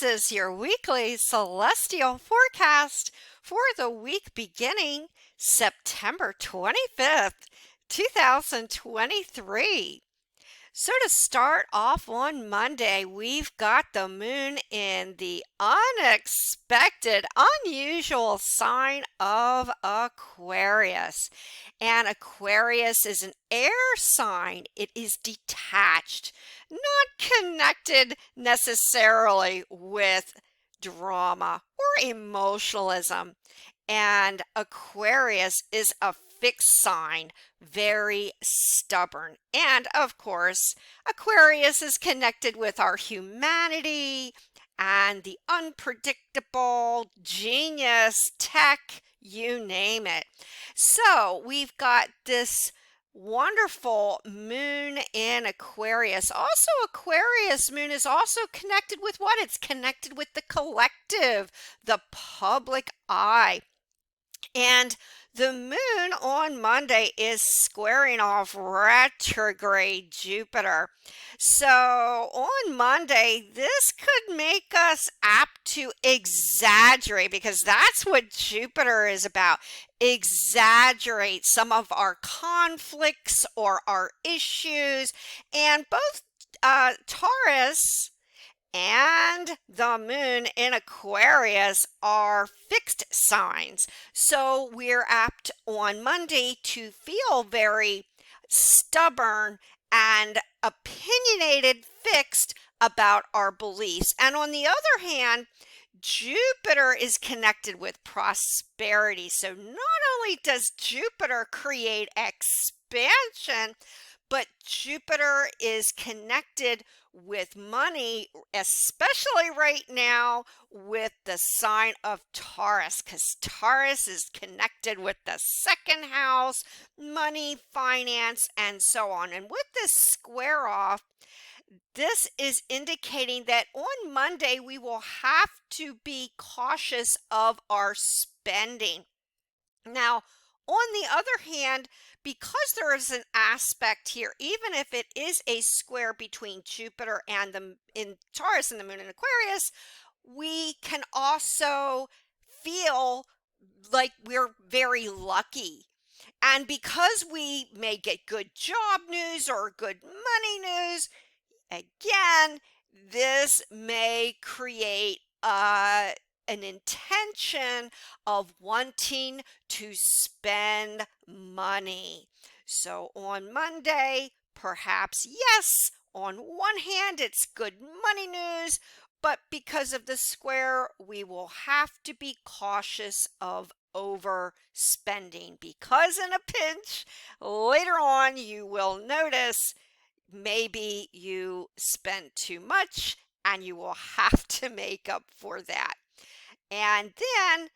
is your weekly celestial forecast for the week beginning September 25th, 2023. So to start off on Monday, we've got the moon in the unexpected, unusual sign of Aquarius. And Aquarius is an air sign. It is detached, not connected necessarily with drama or emotionalism. And Aquarius is a fixed sign, very stubborn. And of course, Aquarius is connected with our humanity and the unpredictable, genius, tech, you name it. So we've got this wonderful moon in Aquarius. Also, Aquarius moon is also connected with what? It's connected with the collective, the public eye. And the moon on Monday is squaring off retrograde Jupiter. So on Monday, this could make us apt to exaggerate because that's what Jupiter is about. Exaggerate some of our conflicts or our issues. And both Taurus and the moon in Aquarius are fixed signs. So we're apt on Monday to feel very stubborn and opinionated, fixed about our beliefs. And on the other hand, Jupiter is connected with prosperity. So not only does Jupiter create expansion, but Jupiter is connected with money, especially right now with the sign of Taurus, because Taurus is connected with the second house, money, finance, and so on. And with this square off, this is indicating that on Monday we will have to be cautious of our spending. Now, on the other hand, because there is an aspect here, even if it is a square between Jupiter and in Taurus and the moon in Aquarius, we can also feel like we're very lucky. And because we may get good job news or good money news, again, this may create an intention of wanting to spend money. So on Monday, perhaps yes, on one hand, it's good money news, but because of the square, we will have to be cautious of overspending because in a pinch, later on, you will notice maybe you spent too much and you will have to make up for that. And then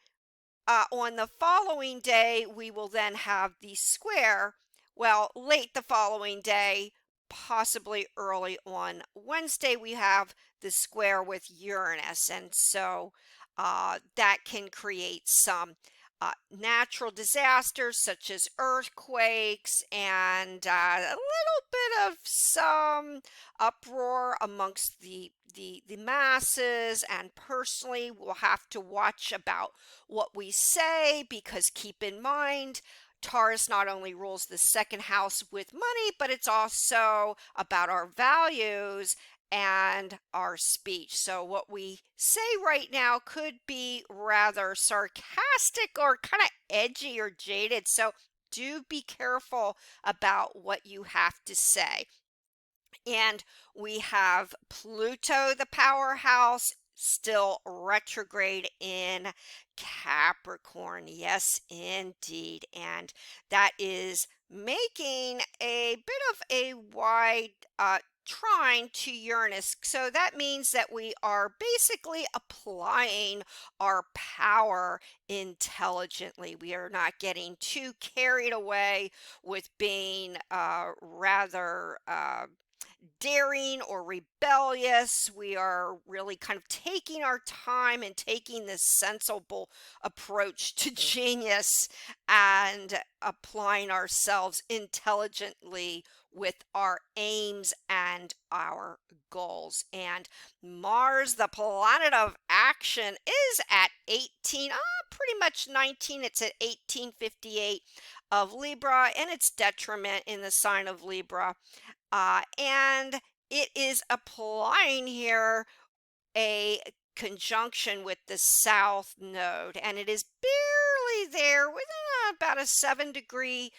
on the following day, we will then have the square. Well, late the following day, possibly early on Wednesday, we have the square with Uranus. And so that can create some natural disasters such as earthquakes and a little bit of some uproar amongst the masses. And personally, we'll have to watch about what we say because keep in mind, Taurus not only rules the second house with money, but it's also about our values and our speech. So what we say right now could be rather sarcastic or kind of edgy or jaded. So do be careful about what you have to say. And we have Pluto, the powerhouse, still retrograde in Capricorn. Yes, indeed. And that is making a bit of a wide trine to Uranus. So that means that we are basically applying our power intelligently. We are not getting too carried away with being rather daring or rebellious. We are really kind of taking our time and taking this sensible approach to genius and applying ourselves intelligently with our aims and our goals. And Mars, the planet of action, is at 18, pretty much 19. It's at 1858 of Libra, and its detriment in the sign of Libra. And it is applying here a conjunction with the south node, and it is barely there within about a 7-degree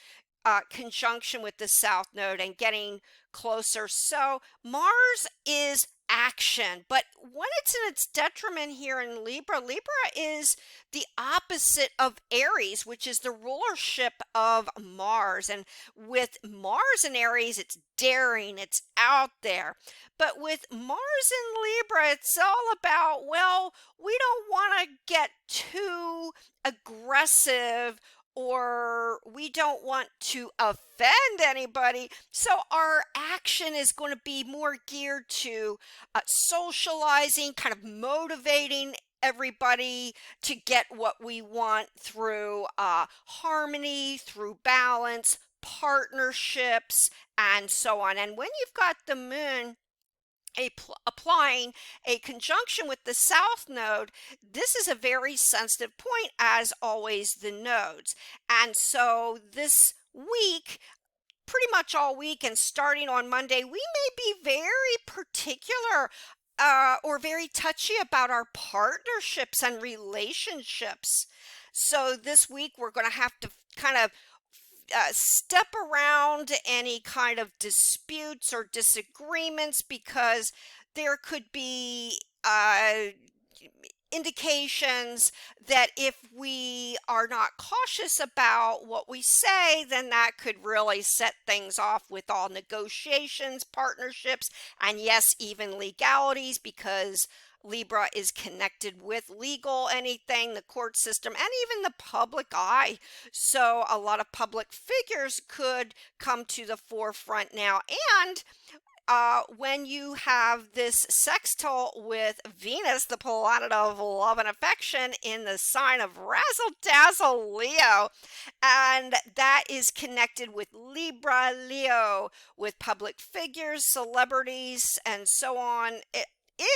conjunction with the south node and getting closer. So Mars is action, but when it's in its detriment here in Libra, Libra is the opposite of Aries, which is the rulership of Mars. And with Mars in Aries, it's daring, it's out there. But with Mars in Libra, it's all about, well, we don't want to get too aggressive, or we don't want to offend anybody. So our action is going to be more geared to socializing, kind of motivating everybody to get what we want through harmony, through balance, partnerships, and so on. And when you've got the moon applying a conjunction with the south node, this is a very sensitive point, as always, the nodes. And so this week, pretty much all week and starting on Monday, we may be very particular or very touchy about our partnerships and relationships. So this week, we're going to have to kind of step around any kind of disputes or disagreements, because there could be indications that if we are not cautious about what we say, then that could really set things off with all negotiations, partnerships, and yes, even legalities, because Libra is connected with legal anything, the court system, and even the public eye. So a lot of public figures could come to the forefront now. And when you have this sextile with Venus, the planet of love and affection, in the sign of razzle dazzle Leo, and that is connected with Libra, Leo, with public figures, celebrities, and so on. It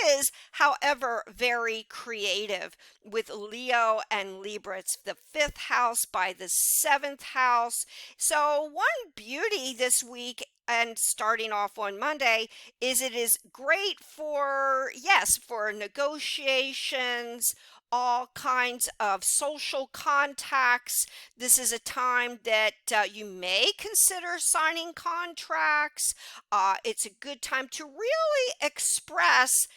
is, however, very creative with Leo and Libra. It's the fifth house by the seventh house. So, one beauty this week and starting off on Monday is it is great for, yes, for negotiations, all kinds of social contacts. This is a time that you may consider signing contracts. It's a good time to really express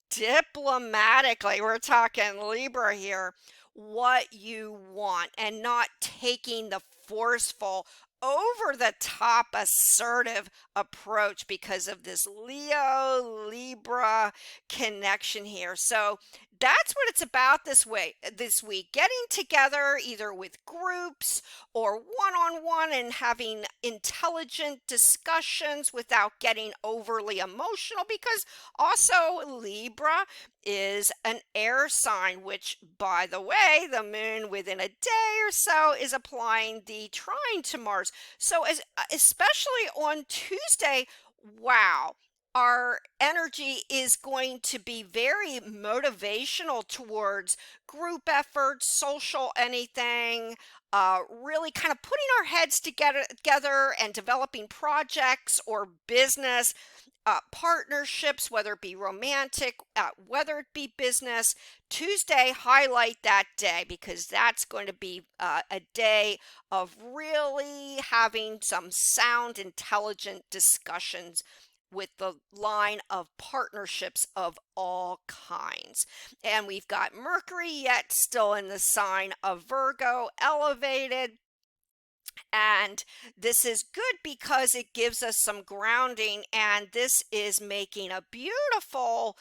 diplomatically, we're talking Libra here, what you want, and not taking the forceful, over the top assertive approach because of this Leo Libra connection here. So that's what it's about this week, getting together either with groups or one-on-one and having intelligent discussions without getting overly emotional, because also Libra is an air sign, which, by the way, the moon within a day or so is applying the trine to Mars. So especially on Tuesday, wow, our energy is going to be very motivational towards group efforts, social anything, really kind of putting our heads together and developing projects or business partnerships, whether it be romantic, whether it be business. Tuesday, highlight that day, because that's going to be a day of really having some sound, intelligent discussions with the line of partnerships of all kinds. And we've got Mercury yet still in the sign of Virgo, elevated. And this is good because it gives us some grounding, and this is making a beautiful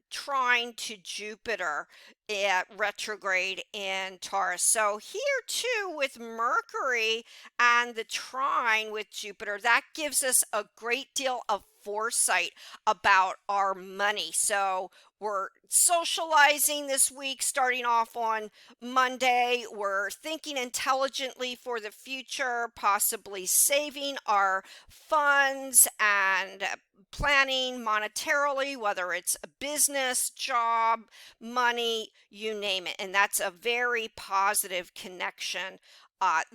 trine to Jupiter at retrograde in Taurus. So here too with Mercury and the trine with Jupiter, that gives us a great deal of foresight about our money. So we're socializing this week, starting off on Monday. We're thinking intelligently for the future, possibly saving our funds and planning monetarily, whether it's a business, job, money, you name it. And that's a very positive connection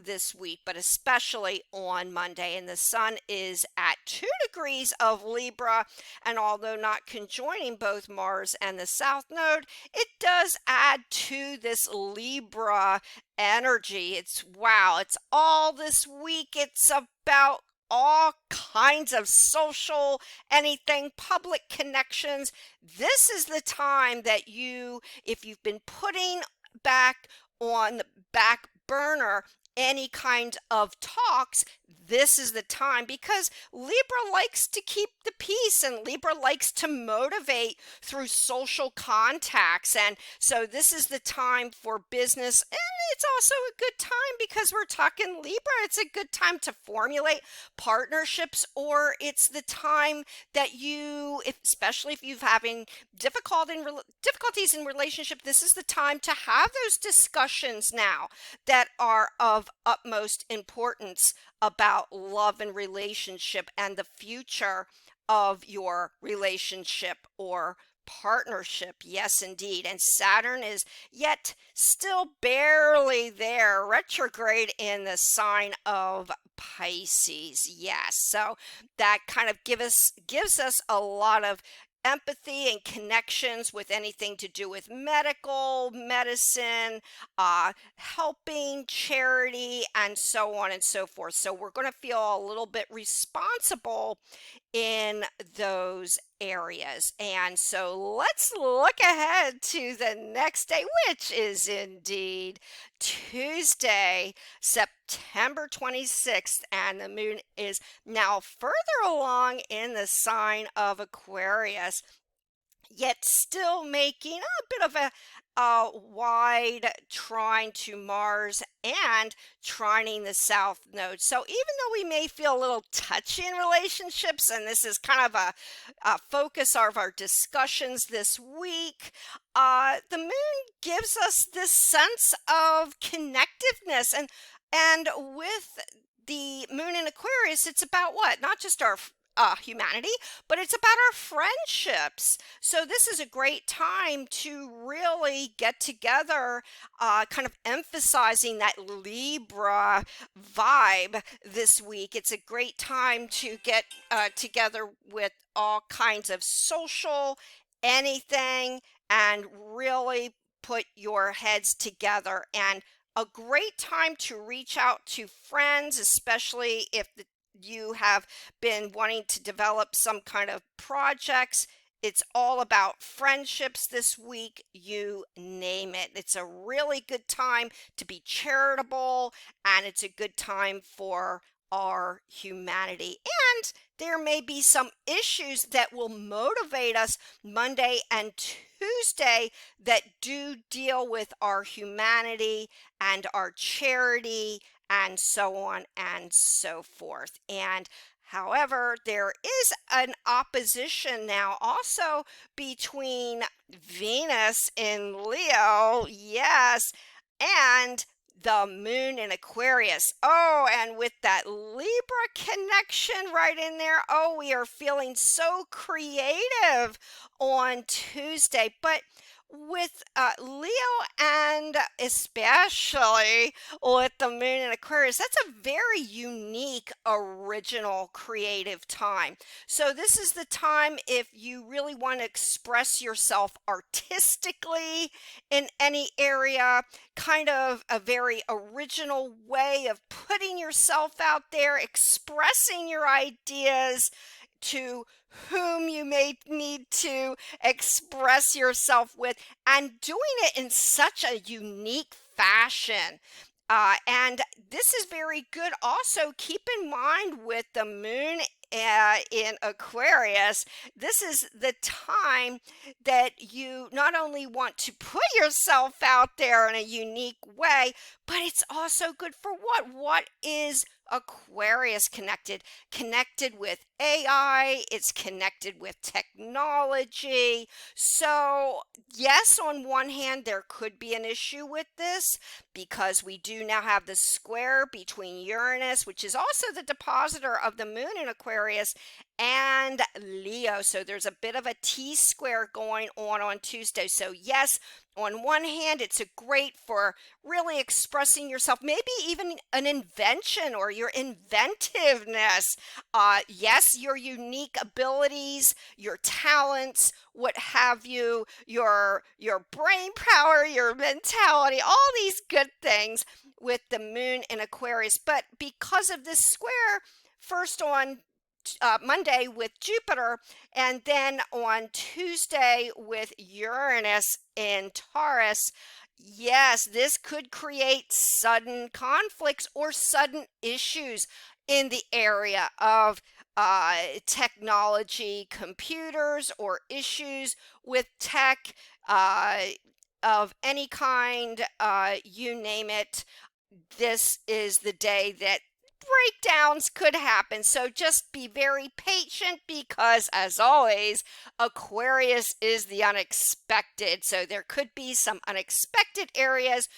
this week, but especially on Monday. And the sun is at 2 degrees of Libra. And although not conjoining both Mars and the South Node, it does add to this Libra energy. It's wow, it's all this week. It's about all kinds of social, anything, public connections. This is the time that if you've been putting back on the back burner any kind of talks, this is the time, because Libra likes to keep the peace and Libra likes to motivate through social contacts. And so this is the time for business. And it's also a good time because we're talking Libra. It's a good time to formulate partnerships, or it's the time that especially if you've having difficulties in relationship, this is the time to have those discussions now that are of utmost importance about love and relationship and the future of your relationship or partnership. Yes, indeed. And Saturn is yet still barely there, retrograde in the sign of Pisces. Yes. So that kind of gives us a lot of empathy and connections with anything to do with medicine, helping, charity, and so on and so forth. So we're going to feel a little bit responsible in those areas. And so let's look ahead to the next day, which is indeed Tuesday, September 26th, and the moon is now further along in the sign of Aquarius, yet still making a bit of a wide trine to Mars and trining the South Node. So even though we may feel a little touchy in relationships, and this is kind of a focus of our discussions this week, the moon gives us this sense of connectiveness, and with the moon in Aquarius, it's about what? Not just our humanity, but it's about our friendships. So this is a great time to really get together, kind of emphasizing that Libra vibe this week. It's a great time to get together with all kinds of social anything and really put your heads together, and a great time to reach out to friends, especially if you have been wanting to develop some kind of projects. It's all about friendships this week, you name it. It's a really good time to be charitable, and it's a good time for our humanity. And there may be some issues that will motivate us Monday and Tuesday that do deal with our humanity and our charity and so on and so forth. And however, there is an opposition now also between Venus in Leo, yes, and the moon in Aquarius. Oh, and with that Libra connection right in there, oh, we are feeling so creative on Tuesday. But with Leo, and especially with the moon in Aquarius, that's a very unique, original, creative time. So this is the time if you really want to express yourself artistically in any area, kind of a very original way of putting yourself out there, expressing your ideas to whom you may need to express yourself with, and doing it in such a unique fashion. And this is very good. Also, keep in mind with the moon in Aquarius, this is the time that you not only want to put yourself out there in a unique way, but it's also good for what? What is Aquarius connected? Connected with AI, it's connected with technology. So, yes, on one hand, there could be an issue with this because we do now have the square between Uranus, which is also the depositor of the moon in Aquarius, and Leo. So there's a bit of a T square going on Tuesday. So, yes, on one hand, it's a great for really expressing yourself, maybe even an invention or your inventiveness. Yes, your unique abilities, your talents, what have you, your brain power, your mentality, all these good things with the moon in Aquarius. But because of this square, first on Monday with Jupiter, and then on Tuesday with Uranus in Taurus. Yes, this could create sudden conflicts or sudden issues in the area of technology, computers, or issues with tech uh, of any kind, you name it. This is the day that breakdowns could happen. So just be very patient because, as always, Aquarius is the unexpected. So there could be some unexpected areas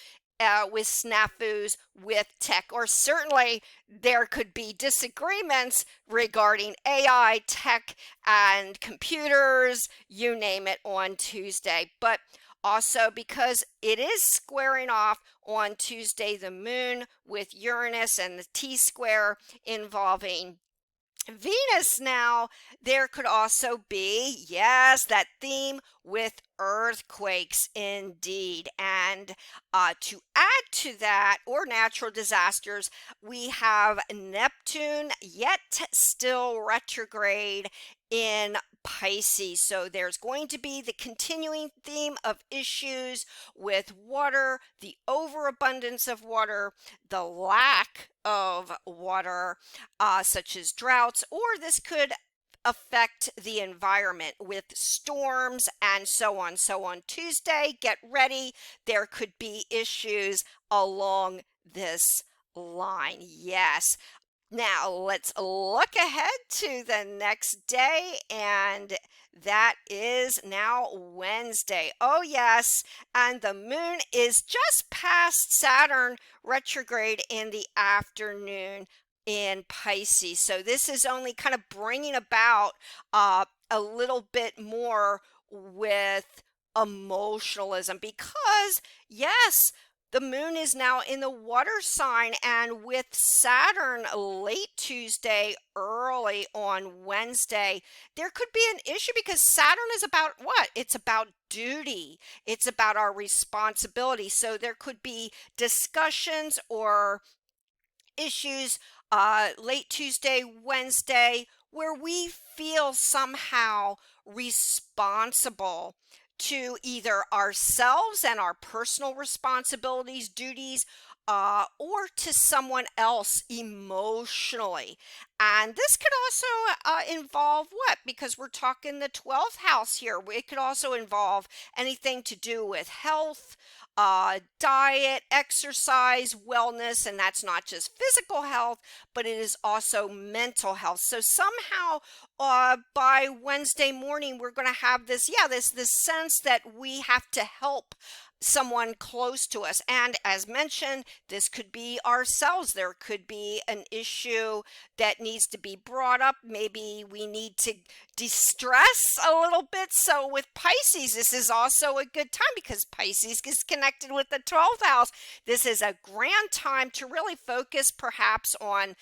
with snafus with tech, or certainly there could be disagreements regarding AI, tech, and computers, you name it, on Tuesday. But also, because it is squaring off on Tuesday, the moon with Uranus and the T square involving Venus now, there could also be, yes, that theme with earthquakes indeed. And to add to that, or natural disasters, we have Neptune yet still retrograde in Pisces. So there's going to be the continuing theme of issues with water, the overabundance of water, the lack of water, such as droughts, or this could affect the environment with storms and so on. So on Tuesday, get ready. There could be issues along this line. Yes. Now, let's look ahead to the next day, and that is now Wednesday. Oh, yes, and the moon is just past Saturn retrograde in the afternoon in Pisces. So, this is only kind of bringing about a little bit more with emotionalism because, yes, the moon is now in the water sign, and with Saturn late Tuesday, early on Wednesday, there could be an issue because Saturn is about what? It's about duty, it's about our responsibility. So there could be discussions or issues late Tuesday, Wednesday, where we feel somehow responsible to either ourselves and our personal responsibilities, duties, or to someone else emotionally. And this could also involve what? Because we're talking the 12th house here. It could also involve anything to do with health, diet, exercise, wellness, and that's not just physical health, but it is also mental health. So somehow, by Wednesday morning, we're going to have this, yeah, this sense that we have to help someone close to us. And as mentioned, this could be ourselves. There could be an issue that needs to be brought up. Maybe we need to de-stress a little bit. So with Pisces, this is also a good time because Pisces is connected with the 12th house. This is a grand time to really focus perhaps on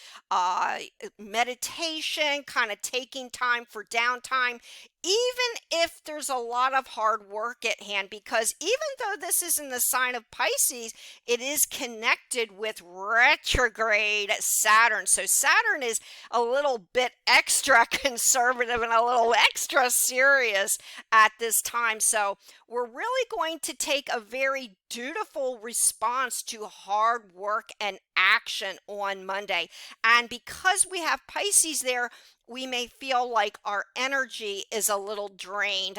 meditation, kind of taking time for downtime, even if there's a lot of hard work at hand, because even though this is in the sign of Pisces, it is connected with retrograde Saturn. So Saturn is a little bit extra conservative and a little extra serious at this time. So we're really going to take a very dutiful response to hard work and action on Monday. And because we have Pisces there, we may feel like our energy is a little drained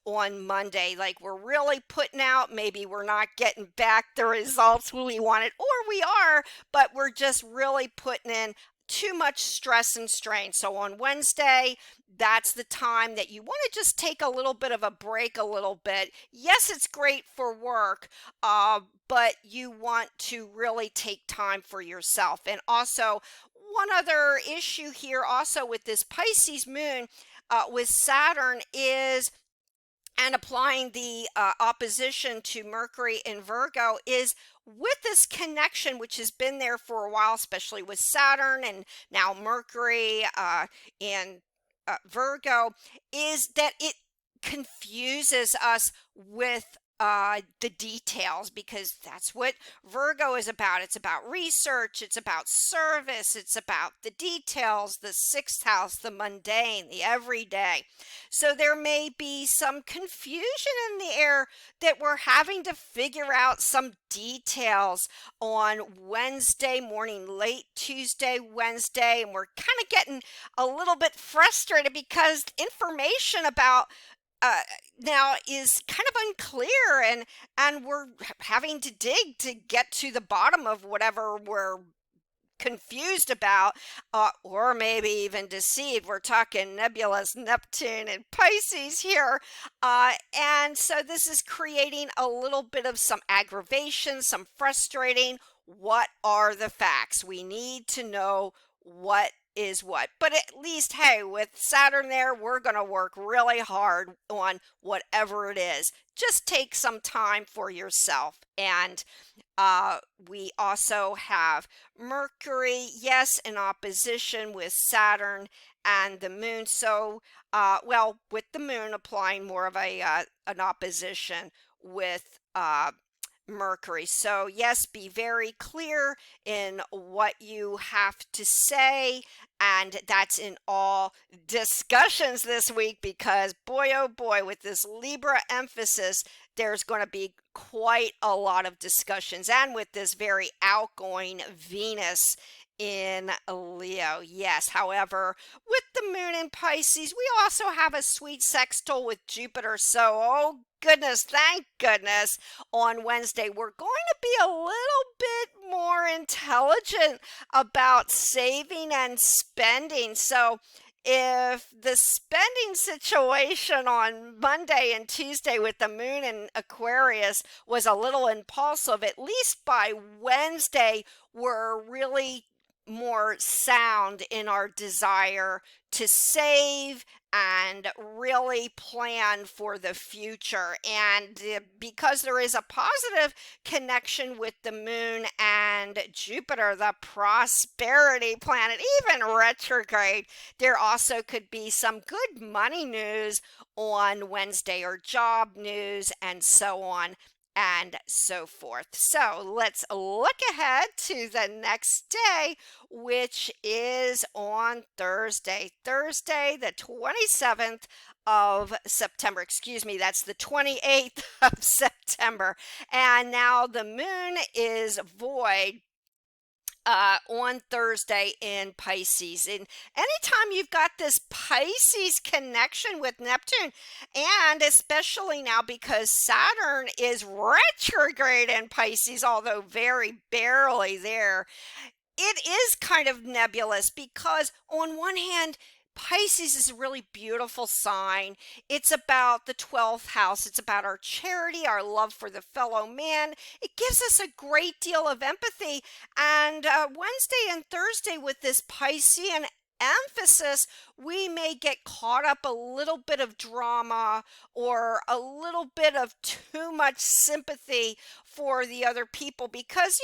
on Monday. Like we're really putting out, maybe we're not getting back the results we wanted, or we are, but we're just really putting in too much stress and strain. So on Wednesday, that's the time that you want to just take a little bit of a break, a little bit. Yes, it's great for work, but you want to really take time for yourself. And also, one other issue here also with this Pisces moon with Saturn is, and applying the opposition to Mercury in Virgo, is with this connection, which has been there for a while, especially with Saturn and now Mercury in Virgo, is that it confuses us with the details, because that's what Virgo is about. It's about research, it's about service, it's about the details, the sixth house, the mundane, the everyday. So there may be some confusion in the air that we're having to figure out some details on Wednesday morning, late Tuesday, Wednesday, and we're kind of getting a little bit frustrated because information about uh, now is kind of unclear, and we're having to dig to get to the bottom of whatever we're confused about, or maybe even deceived. We're talking nebulous Neptune and Pisces here. And so this is creating a little bit of some aggravation, some frustrating. What are the facts? We need to know what is what. But at least, hey, with Saturn there, we're going to work really hard on whatever it is. Just take some time for yourself. And we also have Mercury, yes, in opposition with Saturn and the moon. So, well, with the moon applying more of a an opposition with Mercury. So, yes, be very clear in what you have to say, and that's in all discussions this week, because boy, oh boy, with this Libra emphasis, there's going to be quite a lot of discussions, and with this very outgoing Venus in Leo. Yes, however, with the moon in Pisces, we also have a sweet sextile with Jupiter. So, oh goodness, thank goodness, on Wednesday, we're going to be a little bit more intelligent about saving and spending. So, if the spending situation on Monday and Tuesday with the moon in Aquarius was a little impulsive, at least by Wednesday, we're really more sound in our desire to save and really plan for the future. And because there is a positive connection with the moon and Jupiter, the prosperity planet, even retrograde, there also could be some good money news on Wednesday, or job news, and so on and so forth. So let's look ahead to the next day, which is on Thursday. Thursday, the 27th of September. Excuse me, that's the 28th of September. And now the moon is void on Thursday in Pisces. And anytime you've got this Pisces connection with Neptune, and especially now because Saturn is retrograde in Pisces, although very barely there, it is kind of nebulous, because on one hand, Pisces is a really beautiful sign. It's about the 12th house. It's about our charity, our love for the fellow man. It gives us a great deal of empathy. And Wednesday and Thursday, with this Piscean emphasis, we may get caught up a little bit of drama, or a little bit of too much sympathy for the other people, because,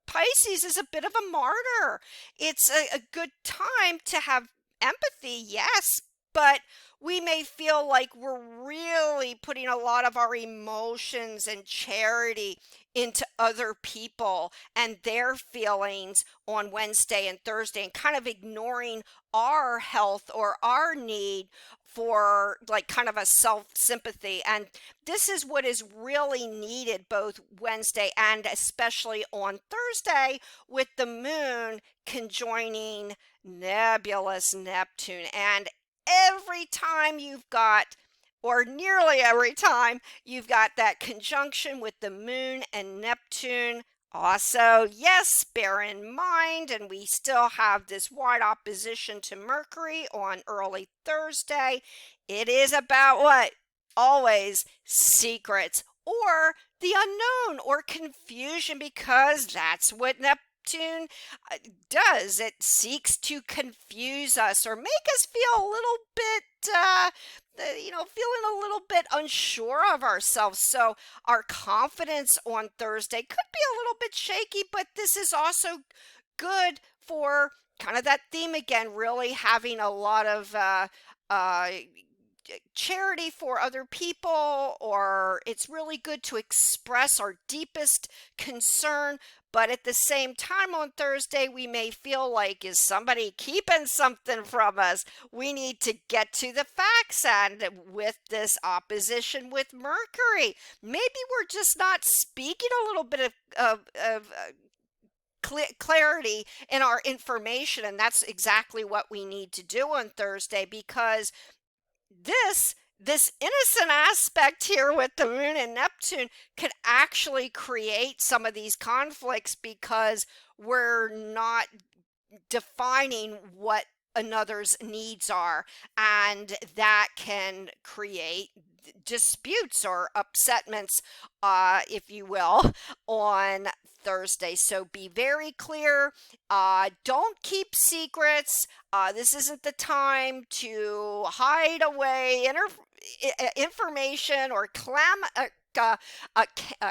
Pisces is a bit of a martyr. It's a good time to have empathy, yes, but we may feel like we're really putting a lot of our emotions and charity into other people and their feelings on Wednesday and Thursday, and kind of ignoring our health or our need for like kind of a self sympathy. And this is what is really needed both Wednesday and especially on Thursday, with the moon conjoining nebulous Neptune. And every time you've got, or nearly every time you've got that conjunction with the moon and Neptune, also, yes, bear in mind, and we still have this wide opposition to Mercury on early Thursday. It is about what? Always secrets or the unknown or confusion, because that's what Neptune does. It seeks to confuse us or make us feel a little bit, feeling a little bit unsure of ourselves. So our confidence on Thursday could be a little bit shaky, but this is also good for kind of that theme again, really having a lot of uh, charity for other people, or it's really good to express our deepest concern. But at the same time, on Thursday, we may feel like, is somebody keeping something from us? We need to get to the facts. And with this opposition with Mercury, maybe we're just not speaking a little bit of clarity in our information. And that's exactly what we need to do on Thursday, because this innocent aspect here with the moon and Neptune could actually create some of these conflicts, because we're not defining what another's needs are, and that can create disputes or upsetments, if you will, on Thursday. So be very clear. Don't keep secrets. This isn't the time to hide away information or uh, uh,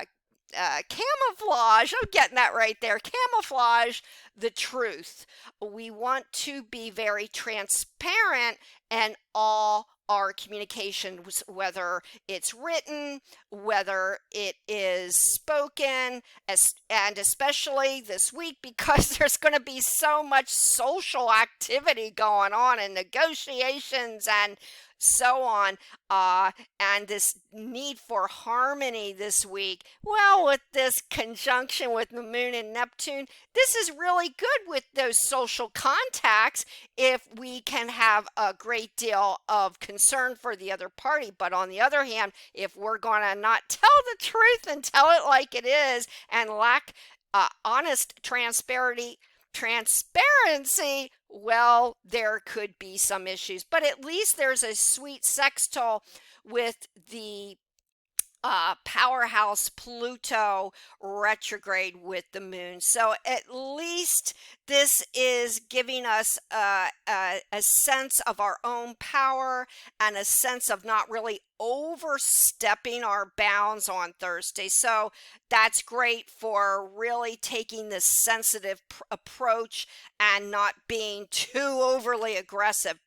camouflage. I'm getting that right there. Camouflage the truth. We want to be very transparent in all our communications, whether it's written, whether it is spoken, and especially this week, because there's going to be so much social activity going on and negotiations and so on, and this need for harmony this week. Well, with this conjunction with the moon and Neptune, this is really good with those social contacts if we can have a great deal of concern for the other party. But on the other hand, if we're going to not tell the truth and tell it like it is, and lack honest transparency, well, there could be some issues. But at least there's a sweet sextile with the powerhouse Pluto retrograde with the moon. So at least this is giving us a sense of our own power and a sense of not really overstepping our bounds on Thursday. So that's great for really taking this sensitive approach and not being too overly aggressive.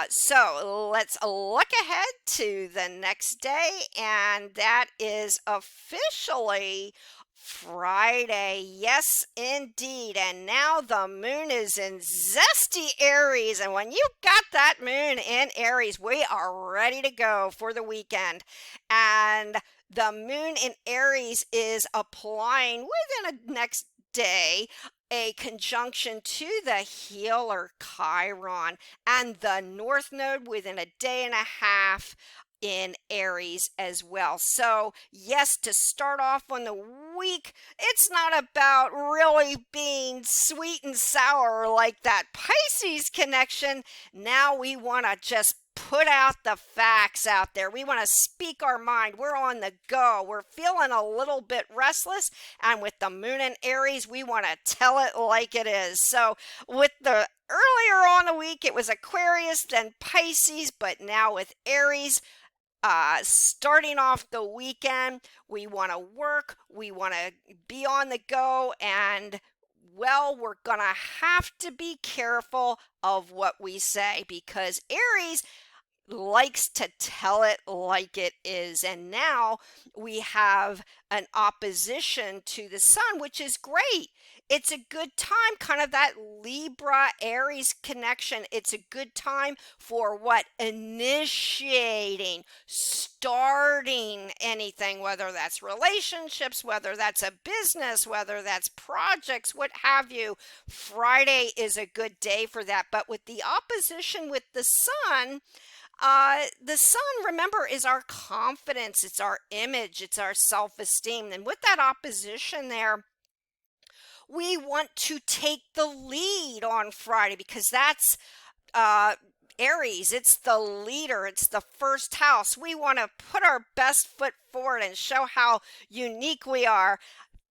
So let's look ahead to the next day, and that is officially Friday. Yes, indeed. And now the moon is in zesty Aries. And when you got that moon in Aries, we are ready to go for the weekend. And the moon in Aries is applying within a next day a conjunction to the healer Chiron and the North Node within a day and a half in Aries as well. So yes, to start off on the week, it's not about really being sweet and sour like that Pisces connection. Now we want to just put out the facts out there. We want to speak our mind. We're on the go. We're feeling a little bit restless. And with the moon in Aries, we want to tell it like it is. So with the earlier on the week, it was Aquarius, then Pisces, but now with Aries, starting off the weekend, we want to work, we want to be on the go, and well, we're going to have to be careful of what we say because Aries likes to tell it like it is. And now we have an opposition to the sun, which is great. It's a good time, kind of that Libra Aries connection. It's a good time for what? Initiating, starting anything, whether that's relationships, whether that's a business, whether that's projects, what have you. Friday is a good day for that. But with the opposition with the sun, remember, is our confidence, it's our image, it's our self-esteem. And with that opposition there, we want to take the lead on Friday because that's uh, Aries. It's the leader, it's the first house. We want to put our best foot forward and show how unique we are.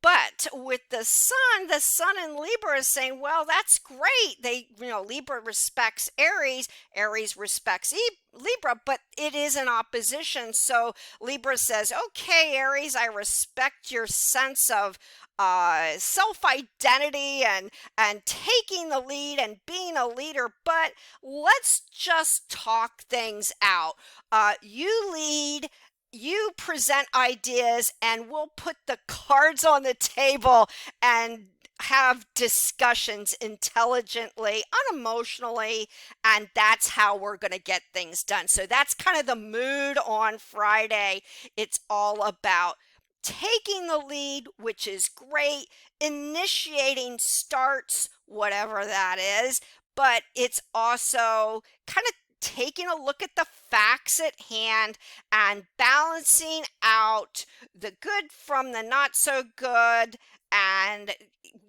But with the sun in Libra is saying, well, that's great. Libra respects Aries, Aries respects Libra, but it is an opposition. So Libra says, okay, Aries, I respect your sense of self-identity and taking the lead and being a leader, but let's just talk things out. You lead, you present ideas, and we'll put the cards on the table and have discussions intelligently, unemotionally, and that's how we're going to get things done. So that's kind of the mood on Friday. It's all about taking the lead, which is great, initiating starts, whatever that is, but it's also kind of taking a look at the facts at hand and balancing out the good from the not so good and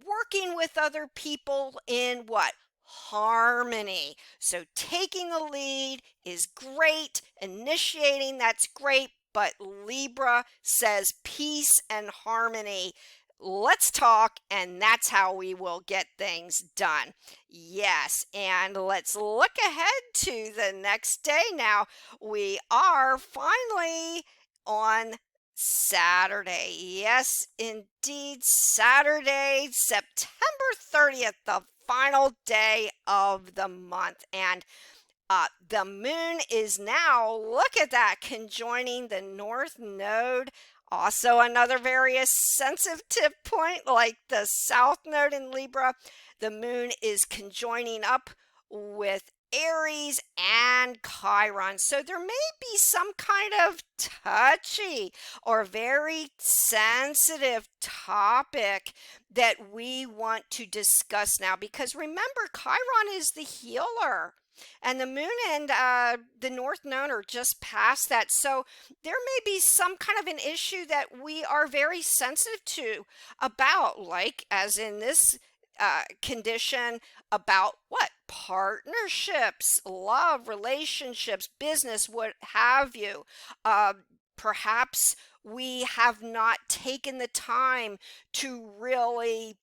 working with other people in what? Harmony. So taking the lead is great, initiating, that's great, but Libra says peace and harmony. Let's talk, and that's how we will get things done. Yes, and let's look ahead to the next day now. We are finally on Saturday. Yes, indeed, Saturday, September 30th, the final day of the month. And the moon is now, look at that, conjoining the North Node. Also, another very sensitive point, like the South Node in Libra. The moon is conjoining up with Aries and Chiron. So there may be some kind of touchy or very sensitive topic that we want to discuss now. Because remember, Chiron is the healer. And the moon and the North Node are just past that. So there may be some kind of an issue that we are very sensitive to about, like as in this condition, about what? Partnerships, love, relationships, business, what have you. Uh, Perhaps we have not taken the time to really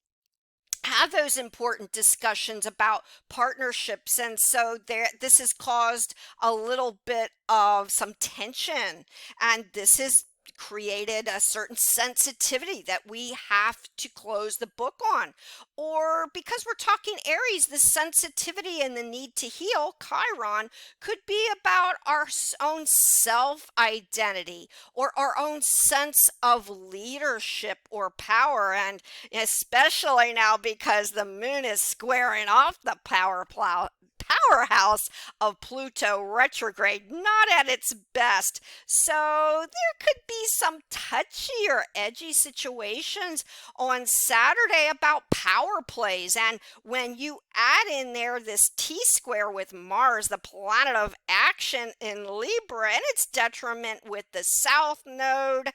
have those important discussions about partnerships, and so this has caused a little bit of some tension, and this has created a certain sensitivity that we have to close the book on. Or because we're talking Aries, the sensitivity and the need to heal, Chiron, could be about our own self identity or our own sense of leadership or power. And especially now because the moon is squaring off the powerhouse of Pluto retrograde, not at its best. So there could be some touchy or edgy situations on Saturday about power plays. And when you add in there this T-square with Mars, the planet of action in Libra, and its detriment with the South Node,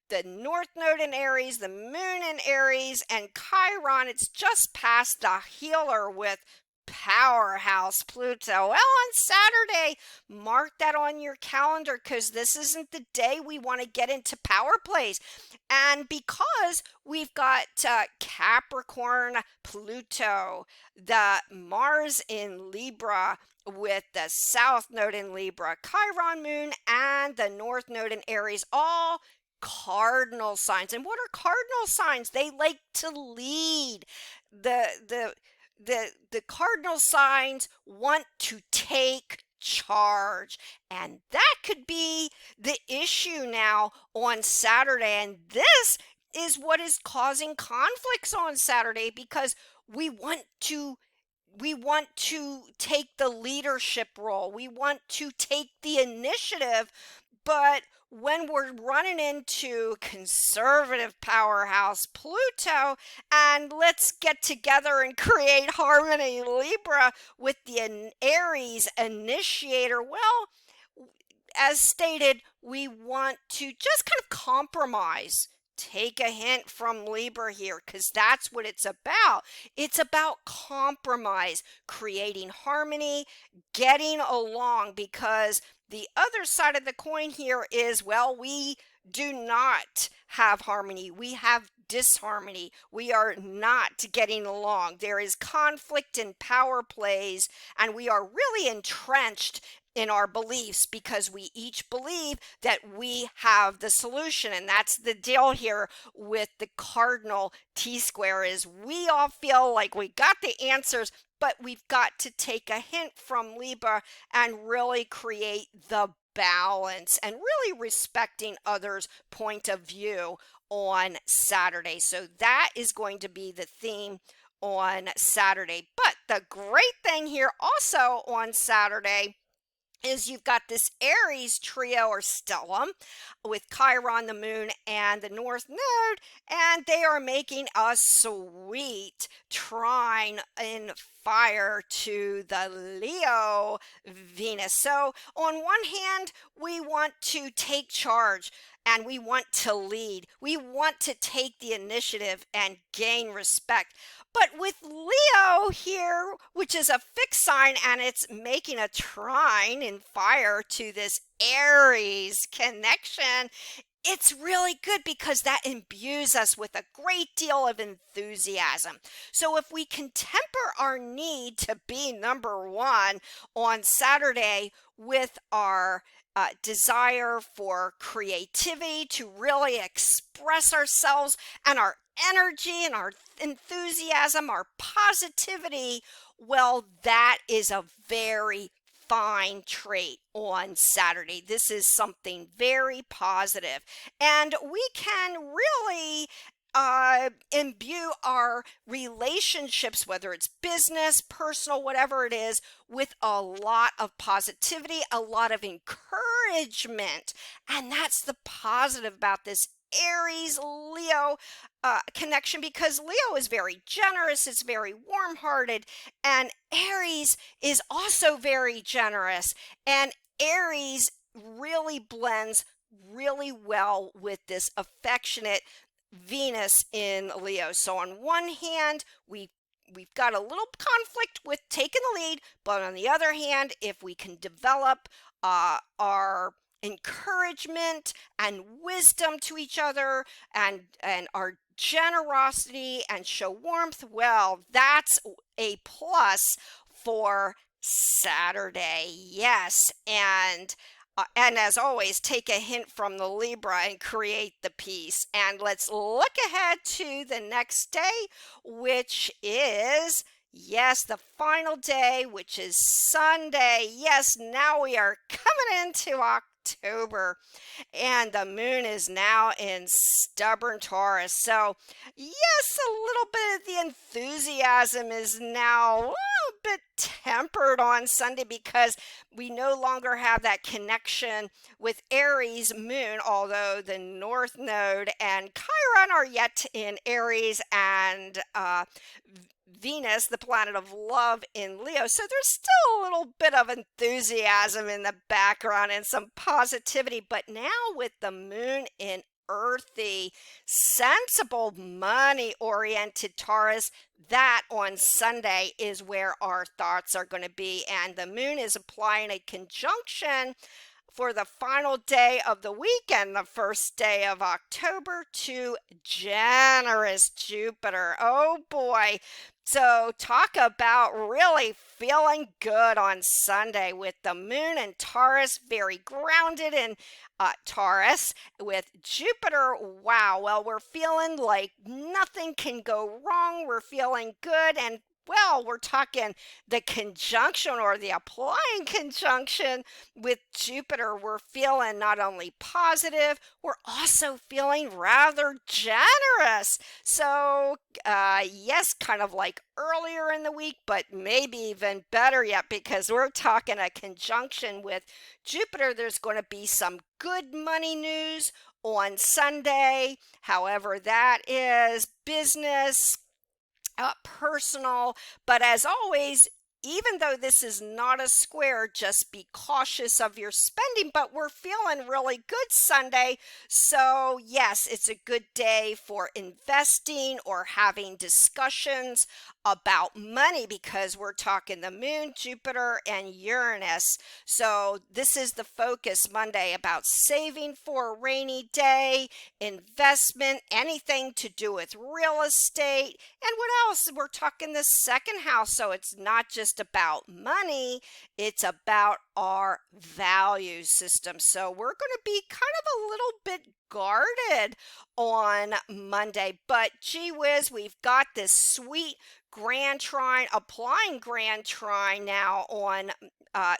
the North Node in Aries, the Moon in Aries, and Chiron, it's just past the healer with powerhouse Pluto. Well, on Saturday, mark that on your calendar because this isn't the day we want to get into power plays. And because we've got Capricorn, Pluto, the Mars in Libra with the South Node in Libra, Chiron Moon, and the North Node in Aries, all cardinal signs. And what are cardinal signs? They like to lead. the the cardinal signs want to take charge, and that could be the issue now on Saturday. And this is what is causing conflicts on Saturday, because we want to we want to take the leadership role. We want to take the initiative. But when we're running into conservative powerhouse Pluto, and let's get together and create harmony Libra with the Aries initiator, well, as stated, we want to just kind of compromise. Take a hint from Libra here, because that's what it's about. It's about compromise, creating harmony, getting along, because the other side of the coin here is, well, we do not have harmony. We have disharmony. We are not getting along. There is conflict and power plays, and we are really entrenched in our beliefs, because we each believe that we have the solution. And that's the deal here with the cardinal T-square, is we all feel like we got the answers, but we've got to take a hint from Libra and really create the balance, and really respecting others' point of view on Saturday. So that is going to be the theme on Saturday. But the great thing here also on Saturday is you've got this Aries trio or stellium with Chiron, the moon, and the north node, and they are making a sweet trine in fire to the Leo Venus. So on one hand, we want to take charge and we want to lead. We want to take the initiative and gain respect. But with Leo here, which is a fixed sign, and it's making a trine in fire to this Aries connection, it's really good, because that imbues us with a great deal of enthusiasm. So if we can temper our need to be number one on Saturday with our desire for creativity, to really express ourselves, and our energy and our enthusiasm, our positivity, well, that is a very fine trait on Saturday. This is something very positive, and we can really imbue our relationships, whether it's business, personal, whatever it is, with a lot of positivity, a lot of encouragement. And that's the positive about this Aries Leo connection, because Leo is very generous, it's very warm hearted, and Aries is also very generous. And Aries really blends really well with this affectionate Venus in Leo. So on one hand, we've got a little conflict with taking the lead, but on the other hand, if we can develop our encouragement and wisdom to each other, and our generosity, and show warmth, well, that's a plus for Saturday. Yes, and as always, take a hint from the Libra and create the peace. And let's look ahead to the next day, which is, yes, the final day, which is Sunday. Yes, now we are coming into October, and the moon is now in stubborn Taurus. So, yes, a little bit of the enthusiasm is now a little bit tempered on Sunday, because we no longer have that connection with Aries moon, although the north node and Chiron are yet in Aries, and Venus, the planet of love, in Leo. So there's still a little bit of enthusiasm in the background and some positivity. But now with the moon in earthy, sensible, money-oriented Taurus, that on Sunday is where our thoughts are going to be. And the moon is applying a conjunction for the final day of the weekend, the first day of October, to generous Jupiter. Oh boy, So, talk about really feeling good on Sunday with the moon and Taurus, very grounded in Taurus, with Jupiter. Wow, well, we're feeling like nothing can go wrong. We're feeling good. And well, we're talking the conjunction or the applying conjunction with Jupiter. We're feeling not only positive, we're also feeling rather generous. So, yes, kind of like earlier in the week, but maybe even better yet because we're talking a conjunction with Jupiter. There's going to be some good money news on Sunday. However, that is business, personal, but as always, even though this is not a square, just be cautious of your spending. But we're feeling really good Sunday. So, yes, it's a good day for investing or having discussions about money because we're talking the moon, Jupiter, and Uranus. So, this is the focus Monday about saving for a rainy day, investment, anything to do with real estate. And what else? We're talking the second house. So it's not just about money, it's about our value system. So we're going to be kind of a little bit guarded on Monday. But gee whiz, we've got this sweet grand trine, applying grand trine now on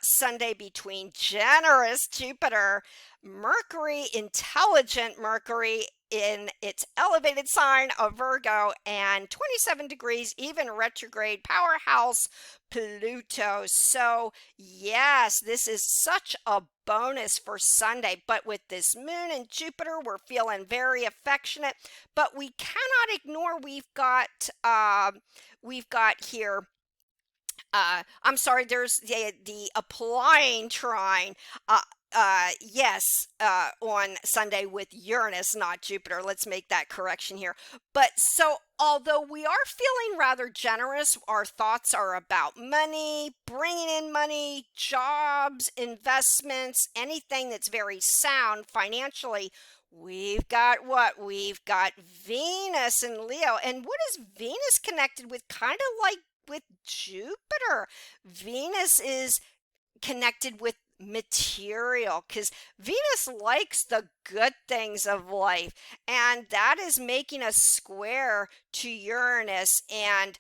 Sunday between generous Jupiter, Mercury, intelligent Mercury in its elevated sign of Virgo, and 27 degrees, even retrograde powerhouse Pluto. So, yes, this is such a bonus for Sunday. But with this moon and Jupiter, we're feeling very affectionate. But we cannot ignore we've got here. I'm sorry, there's the applying trine. Yes, on Sunday with Uranus, not Jupiter. Let's make that correction here. But so, although we are feeling rather generous, our thoughts are about money, bringing in money, jobs, investments, anything that's very sound financially. We've got what? We've got Venus and Leo. And what is Venus connected with? Kind of like with Jupiter. Venus is connected with material because Venus likes the good things of life, and that is making a square to Uranus. And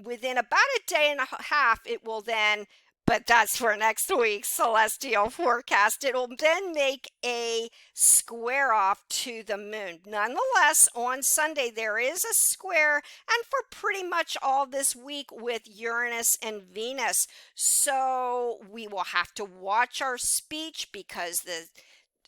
within about a day and a half, it will then, but that's for next week's celestial forecast, it will then make a square off to the moon. Nonetheless, on Sunday, there is a square, and for pretty much all this week with Uranus and Venus. So we will have to watch our speech because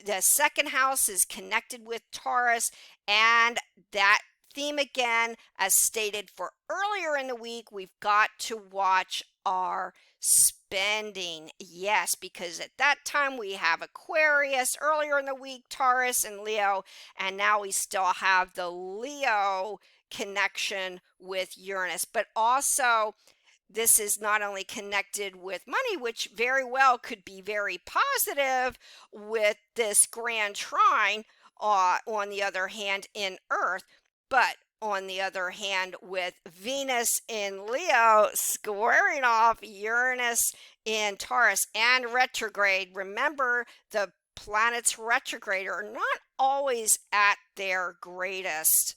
the second house is connected with Taurus, and that theme again, as stated for earlier in the week, we've got to watch our spending. Yes, because at that time we have Aquarius, earlier in the week Taurus and Leo, and now we still have the Leo connection with Uranus. But also, this is not only connected with money, which very well could be very positive with this grand trine, on the other hand, in Earth, but on the other hand, with Venus in Leo squaring off Uranus in Taurus and retrograde. Remember, the planets retrograde are not always at their greatest.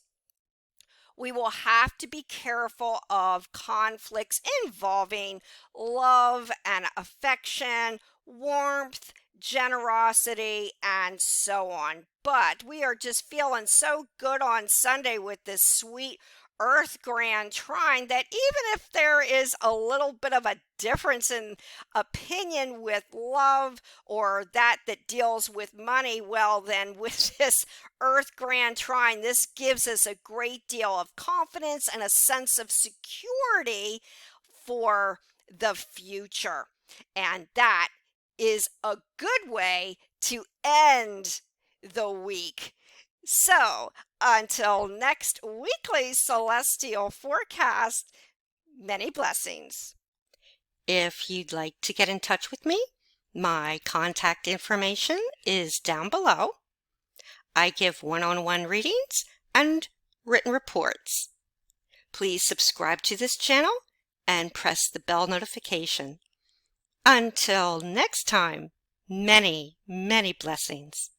We will have to be careful of conflicts involving love and affection, warmth, generosity, and so on. But we are just feeling so good on Sunday with this sweet Earth grand trine that even if there is a little bit of a difference in opinion with love or that deals with money, well, then with this Earth grand trine, this gives us a great deal of confidence and a sense of security for the future. And that is a good way to end the week. So, until next weekly celestial forecast, many blessings. If you'd like to get in touch with me, my contact information is down below. I give one-on-one readings and written reports. Please subscribe to this channel and press the bell notification. Until next time, many, many blessings.